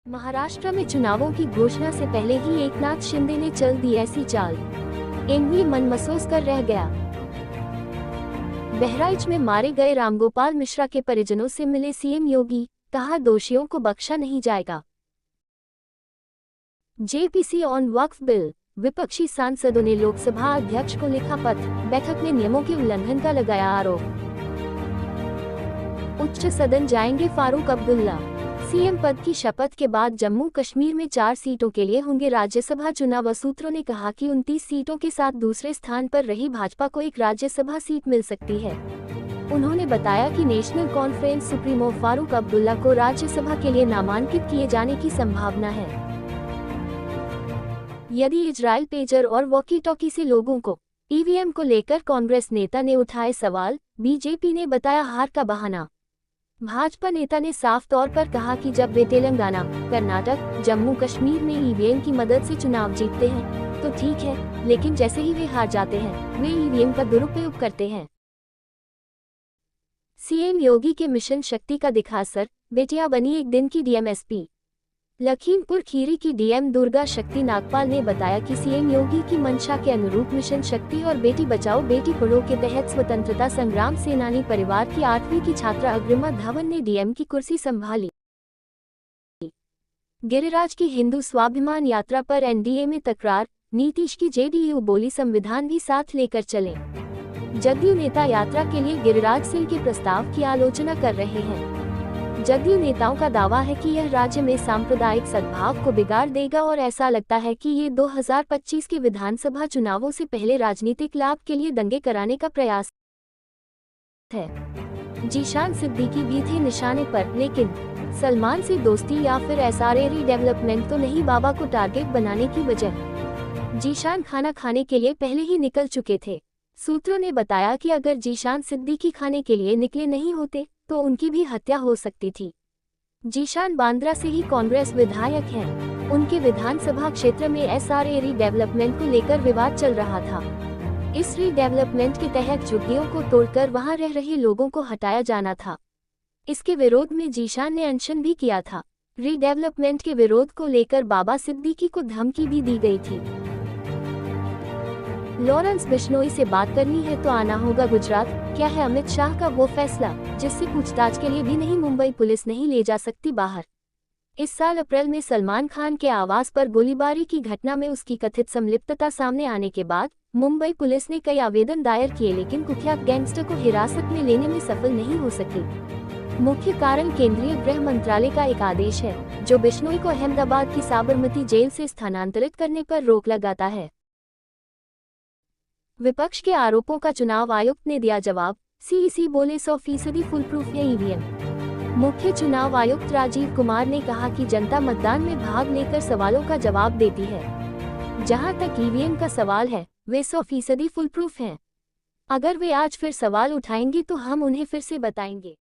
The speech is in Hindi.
महाराष्ट्र में चुनावों की घोषणा से पहले ही एकनाथ शिंदे ने चल दी ऐसी चाल, एमवी मनमसोस कर रह गया। बहराइच में मारे गए रामगोपाल मिश्रा के परिजनों से मिले सीएम योगी, कहा दोषियों को बख्शा नहीं जाएगा। जेपीसी ऑन वक्फ बिल, विपक्षी सांसदों ने लोकसभा अध्यक्ष को लिखा पत्र, बैठक में नियमों के उल्लंघन का लगाया आरोप। उच्च सदन जाएंगे फारूक अब्दुल्ला। सीएम पद की शपथ के बाद जम्मू कश्मीर में 4 सीटों के लिए होंगे राज्यसभा चुनाव। सूत्रों ने कहा कि 29 सीटों के साथ दूसरे स्थान पर रही भाजपा को एक राज्यसभा सीट मिल सकती है। उन्होंने बताया कि national conference supremo Farooq Abdullah को राज्यसभा के लिए नामांकित किए जाने की संभावना है। यदि इजराइल पेजर और वॉकी टॉकी से लोगों को ईवीएम को लेकर कांग्रेस नेता ने उठाए सवाल, बीजेपी ने बताया हार का बहाना। भाजपा नेता ने साफ तौर पर कहा कि जब वे तेलंगाना, कर्नाटक, जम्मू कश्मीर में ईवीएम की मदद से चुनाव जीतते हैं तो ठीक है, लेकिन जैसे ही वे हार जाते हैं वे ईवीएम का दुरुपयोग करते हैं। सीएम योगी के मिशन शक्ति का दिखा असर, बेटियां बनी एक दिन की डीएमएसपी। लखीमपुर खीरी की डीएम दुर्गा शक्ति नागपाल ने बताया कि सीएम योगी की मंशा के अनुरूप मिशन शक्ति और बेटी बचाओ बेटी पढ़ो के तहत स्वतंत्रता संग्राम सेनानी परिवार की 8वीं की छात्रा अग्रिमा धवन ने डीएम की कुर्सी संभाली। गिरिराज की हिंदू स्वाभिमान यात्रा पर एनडीए में तकरार, नीतीश की जेडीयू बोली संविधान भी साथ लेकर चले। जदयू नेता यात्रा के लिए गिरिराज सिंह के प्रस्ताव की आलोचना कर रहे हैं। जदयू नेताओं का दावा है कि यह राज्य में सांप्रदायिक सद्भाव को बिगाड़ देगा और ऐसा लगता है कि ये 2025 के विधानसभा चुनावों से पहले राजनीतिक लाभ के लिए दंगे कराने का प्रयास है। जीशान सिद्दीकी भी थे निशाने पर, लेकिन सलमान से दोस्ती या फिर एसआरए डेवलपमेंट तो नहीं बाबा को टारगेट बनाने की वजह। जीशान खाना खाने के लिए पहले ही निकल चुके थे। सूत्रों ने बताया कि अगर जीशान सिद्दीकी खाने के लिए निकले नहीं होते तो उनकी भी हत्या हो सकती थी। जीशान बांद्रा से ही कांग्रेस विधायक हैं। उनके विधानसभा क्षेत्र में एसआरए डेवलपमेंट को लेकर विवाद चल रहा था। इस रीडेवलपमेंट के तहत झुग्गियों को तोड़कर वहां रह रहे लोगों को हटाया जाना था। इसके विरोध में जीशान ने अनशन भी किया था। रीडेवलपमेंट के विरोध को लेकर बाबा सिद्दीकी को धमकी भी दी गई थी। लॉरेंस बिश्नोई से बात करनी है तो आना होगा गुजरात, क्या है अमित शाह का वो फैसला जिससे पूछताछ के लिए भी नहीं मुंबई पुलिस नहीं ले जा सकती बाहर। इस साल अप्रैल में सलमान खान के आवास पर गोलीबारी की घटना में उसकी कथित संलिप्तता सामने आने के बाद मुंबई पुलिस ने कई आवेदन दायर किए, लेकिन कुख्यात गैंगस्टर को हिरासत में लेने में सफल नहीं हो सकी। मुख्य कारण केंद्रीय गृह मंत्रालय का एक आदेश है जो बिश्नोई को अहमदाबाद की साबरमती जेल से स्थानांतरित करने पर रोक लगाता है। विपक्ष के आरोपों का चुनाव आयुक्त ने दिया जवाब, सीईसी बोले 100% फुल प्रूफ है ईवीएम। मुख्य चुनाव आयुक्त राजीव कुमार ने कहा कि जनता मतदान में भाग लेकर सवालों का जवाब देती है। जहां तक ईवीएम का सवाल है वे 100% फुल प्रूफ हैं। अगर वे आज फिर सवाल उठाएंगे तो हम उन्हें फिर से बताएंगे।